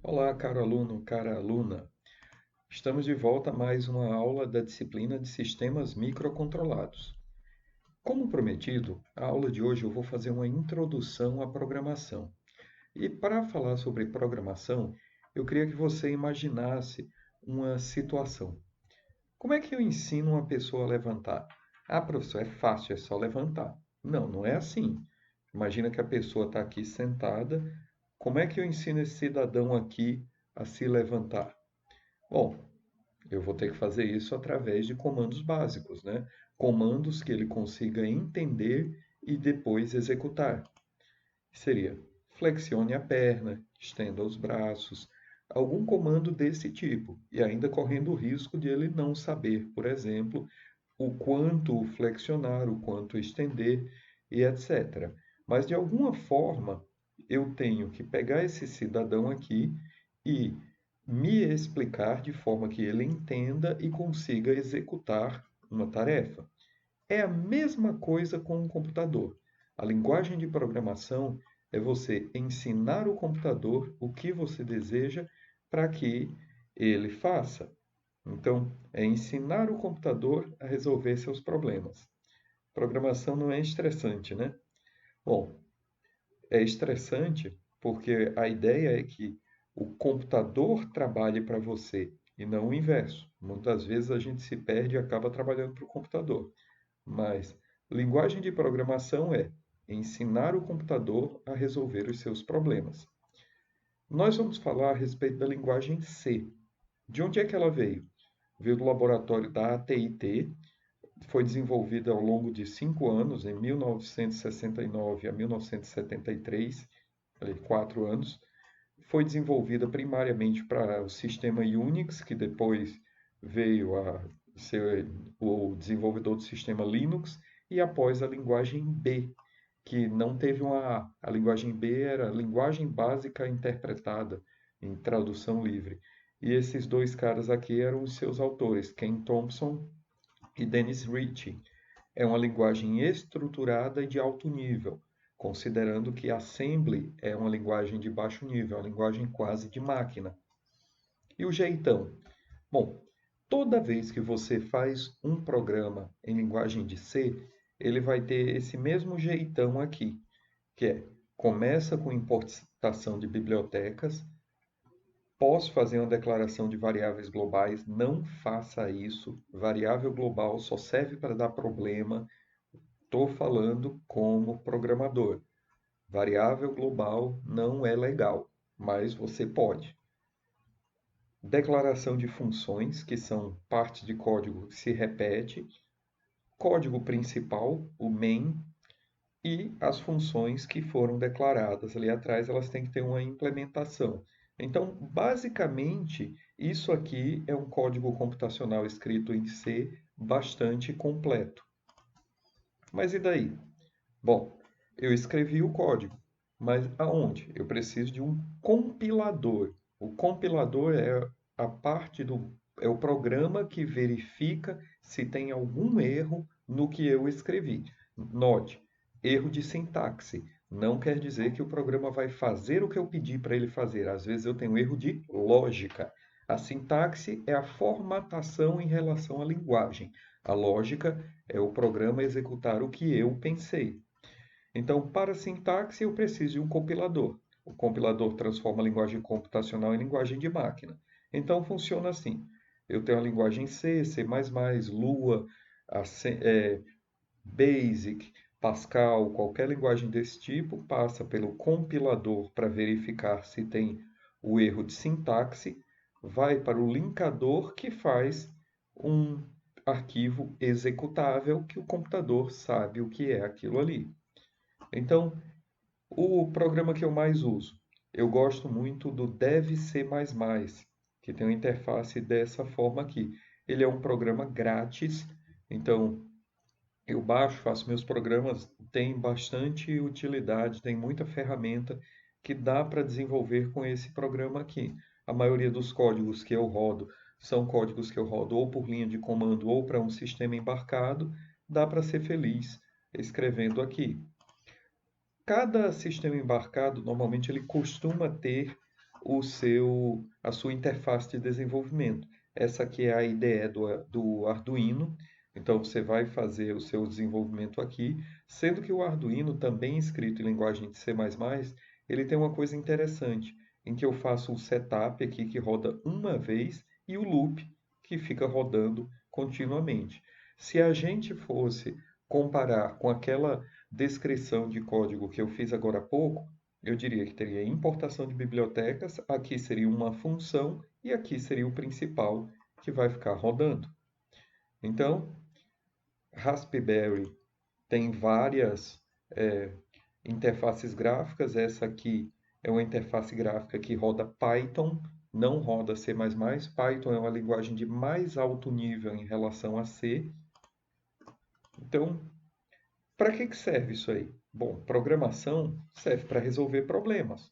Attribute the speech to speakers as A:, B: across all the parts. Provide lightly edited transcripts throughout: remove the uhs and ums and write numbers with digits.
A: Olá, caro aluno, cara aluna. Estamos de volta a mais uma aula da disciplina de sistemas microcontrolados. Como prometido, a aula de hoje eu vou fazer uma introdução à programação. E para falar sobre programação, eu queria que você imaginasse uma situação. Como é que eu ensino uma pessoa a levantar? Ah, professor, é fácil, é só levantar. Não, não é assim. Imagina que a pessoa está aqui sentada. Como é que eu ensino esse cidadão aqui a se levantar? Bom, eu vou ter que fazer isso através de comandos básicos, né? Comandos que ele consiga entender e depois executar. Seria flexione a perna, estenda os braços, algum comando desse tipo, e ainda correndo o risco de ele não saber, por exemplo, o quanto flexionar, o quanto estender e etc. Mas de alguma forma eu tenho que pegar esse cidadão aqui e me explicar de forma que ele entenda e consiga executar uma tarefa. É a mesma coisa com o computador. A linguagem de programação é você ensinar o computador o que você deseja para que ele faça. Então, é ensinar o computador a resolver seus problemas. Programação não é estressante, né? Bom, é estressante porque a ideia é que o computador trabalhe para você e não o inverso. Muitas vezes a gente se perde e acaba trabalhando para o computador. Mas linguagem de programação é ensinar o computador a resolver os seus problemas. Nós vamos falar a respeito da linguagem C. De onde é que ela veio? Veio do laboratório da AT&T, foi desenvolvida ao longo de 5 anos, em 1969 a 1973, 4 anos. Foi desenvolvida primariamente para o sistema Unix, que depois veio a ser o desenvolvedor do sistema Linux, e após a linguagem B, que não teve uma A. A linguagem B era a linguagem básica interpretada em tradução livre. E esses dois caras aqui eram os seus autores, Ken Thompson e Dennis Ritchie. É uma linguagem estruturada e de alto nível, considerando que Assembly é uma linguagem de baixo nível, uma linguagem quase de máquina. E o jeitão? Bom, toda vez que você faz um programa em linguagem de C, ele vai ter esse mesmo jeitão aqui, que é começa com importação de bibliotecas. Posso fazer uma declaração de variáveis globais? Não faça isso. Variável global só serve para dar problema. Estou falando como programador. Variável global não é legal, mas você pode. Declaração de funções, que são partes de código que se repete. Código principal, o main, e as funções que foram declaradas ali atrás, elas têm que ter uma implementação. Então, basicamente, isso aqui é um código computacional escrito em C bastante completo. Mas e daí? Bom, eu escrevi o código, mas aonde? Eu preciso de um compilador. O compilador é a parte do é o programa que verifica se tem algum erro no que eu escrevi. Note, erro de sintaxe. Não quer dizer que o programa vai fazer o que eu pedi para ele fazer. Às vezes eu tenho erro de lógica. A sintaxe é a formatação em relação à linguagem. A lógica é o programa executar o que eu pensei. Então, para sintaxe, eu preciso de um compilador. O compilador transforma a linguagem computacional em linguagem de máquina. Então, funciona assim. Eu tenho a linguagem C, C++, Lua, Basic, Pascal, qualquer linguagem desse tipo, passa pelo compilador para verificar se tem o erro de sintaxe, vai para o linkador que faz um arquivo executável que o computador sabe o que é aquilo ali. Então, o programa que eu mais uso, eu gosto muito do Dev C++, que tem uma interface dessa forma aqui. Ele é um programa grátis, então eu baixo, faço meus programas, tem bastante utilidade, tem muita ferramenta que dá para desenvolver com esse programa aqui. A maioria dos códigos que eu rodo são códigos que eu rodo ou por linha de comando ou para um sistema embarcado, dá para ser feliz escrevendo aqui. Cada sistema embarcado, normalmente, ele costuma ter a sua interface de desenvolvimento. Essa aqui é a IDE do Arduino. Então você vai fazer o seu desenvolvimento aqui, sendo que o Arduino, também escrito em linguagem de C++, ele tem uma coisa interessante, em que eu faço um setup aqui que roda uma vez e o loop que fica rodando continuamente. Se a gente fosse comparar com aquela descrição de código que eu fiz agora há pouco, eu diria que teria importação de bibliotecas, aqui seria uma função e aqui seria o principal que vai ficar rodando. Então, Raspberry tem várias interfaces gráficas. Essa aqui é uma interface gráfica que roda Python, não roda C++. Python é uma linguagem de mais alto nível em relação a C. Então, para que serve isso aí? Bom, programação serve para resolver problemas.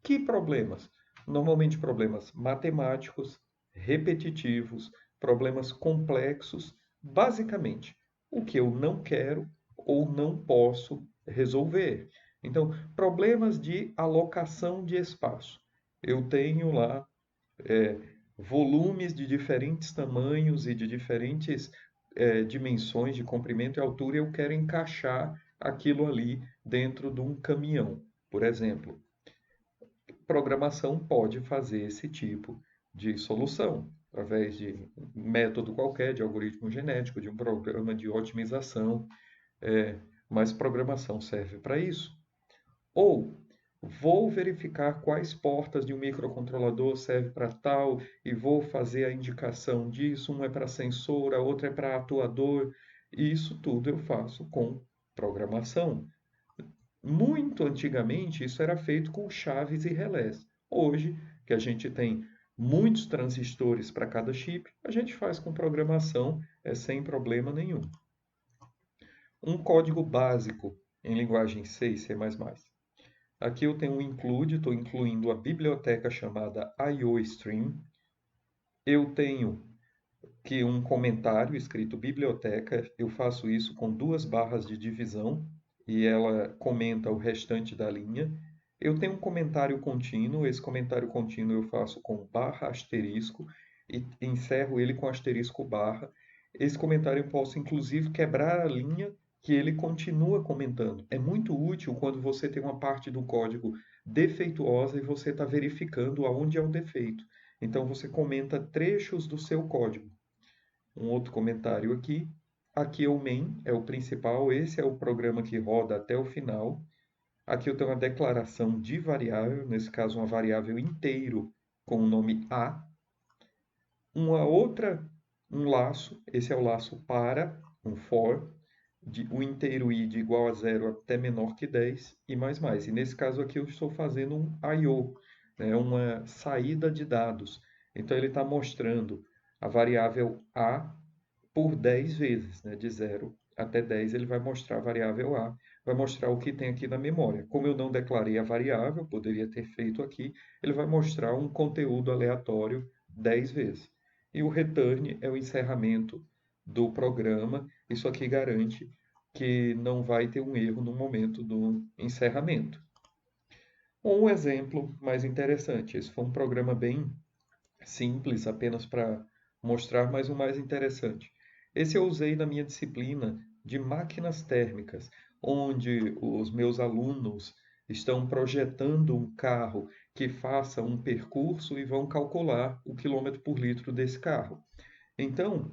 A: Que problemas? Normalmente problemas matemáticos, repetitivos, problemas complexos, basicamente o que eu não quero ou não posso resolver. Então, problemas de alocação de espaço. Eu tenho lá é, volumes de diferentes tamanhos e de diferentes dimensões de comprimento e altura, e eu quero encaixar aquilo ali dentro de um caminhão, por exemplo. Programação pode fazer esse tipo de solução, através de um método qualquer, de algoritmo genético, de um programa de otimização, mas programação serve para isso. Ou vou verificar quais portas de um microcontrolador serve para tal e vou fazer a indicação disso. Um é para sensor, a outra é para atuador. E isso tudo eu faço com programação. Muito antigamente, isso era feito com chaves e relés. Hoje, que a gente tem muitos transistores para cada chip, a gente faz com programação, sem problema nenhum. Um código básico em linguagem C e C++. Aqui eu tenho um include, estou incluindo a biblioteca chamada IOStream. Eu tenho que um comentário escrito biblioteca, eu faço isso com 2 barras de divisão e ela comenta o restante da linha. Eu tenho um comentário contínuo, esse comentário contínuo eu faço com barra asterisco e encerro ele com asterisco barra. Esse comentário eu posso inclusive quebrar a linha que ele continua comentando. É muito útil quando você tem uma parte do código defeituosa e você está verificando aonde é o defeito. Então você comenta trechos do seu código. Um outro comentário aqui. Aqui é o main, é o principal. Esse é o programa que roda até o final. Aqui eu tenho uma declaração de variável, nesse caso uma variável inteiro com o nome A. Um laço, esse é o laço para, um for, o inteiro id igual a 0 até menor que 10 e mais mais. E nesse caso aqui eu estou fazendo um I/O, né, uma saída de dados. Então ele está mostrando a variável A por 10 vezes, né, de 0 até 10 ele vai mostrar a variável A, vai mostrar o que tem aqui na memória. Como eu não declarei a variável, poderia ter feito aqui, ele vai mostrar um conteúdo aleatório 10 vezes. E o return é o encerramento do programa. Isso aqui garante que não vai ter um erro no momento do encerramento. Um exemplo mais interessante. Esse foi um programa bem simples, apenas para mostrar, mas o mais interessante. Esse eu usei na minha disciplina de máquinas térmicas, onde os meus alunos estão projetando um carro que faça um percurso e vão calcular o quilômetro por litro desse carro. Então,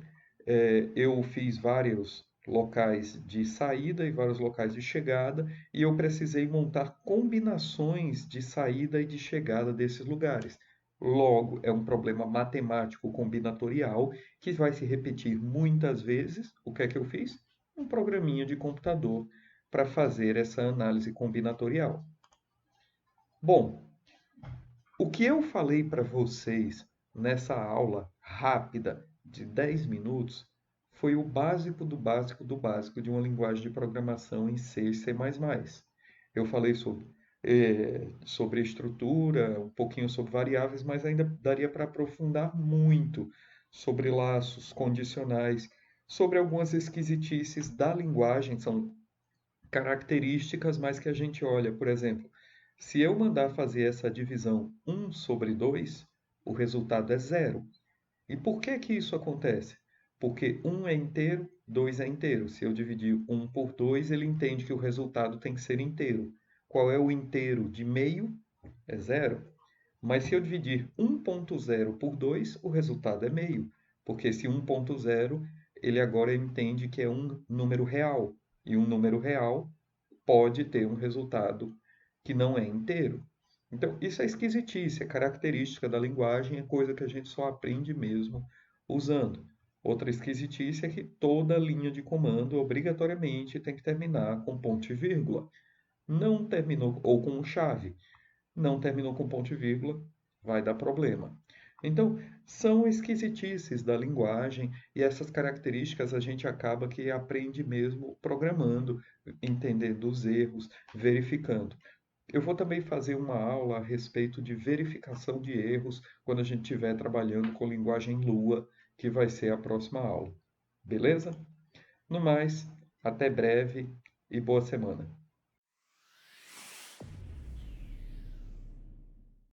A: eu fiz vários locais de saída e vários locais de chegada, e eu precisei montar combinações de saída e de chegada desses lugares. Logo, é um problema matemático combinatorial que vai se repetir muitas vezes. O que é que eu fiz? Um programinha de computador para fazer essa análise combinatorial. Bom, o que eu falei para vocês nessa aula rápida de 10 minutos foi o básico do básico do básico de uma linguagem de programação em C e C++. Eu falei sobre estrutura, um pouquinho sobre variáveis, mas ainda daria para aprofundar muito sobre laços condicionais, sobre algumas esquisitices da linguagem, são características, mas que a gente olha, por exemplo, Se eu mandar fazer essa divisão 1/2, o resultado é zero. E por que que isso acontece? Porque 1 é inteiro, 2 é inteiro. Se eu dividir 1 por 2, ele entende que o resultado tem que ser inteiro. Qual é o inteiro de meio? É zero. Mas se eu dividir 1.0 por 2, o resultado é meio. Porque esse 1.0, ele agora entende que é um número real. E um número real pode ter um resultado que não é inteiro. Então, isso é esquisitice, é característica da linguagem, é coisa que a gente só aprende mesmo usando. Outra esquisitice é que toda linha de comando obrigatoriamente tem que terminar com ponto e vírgula. Não terminou, ou com um chave. Não terminou com ponto e vírgula, vai dar problema. Então, são esquisitices da linguagem e essas características a gente acaba que aprende mesmo programando, entendendo os erros, verificando. Eu vou também fazer uma aula a respeito de verificação de erros quando a gente estiver trabalhando com linguagem Lua, que vai ser a próxima aula. Beleza? No mais, até breve e boa semana.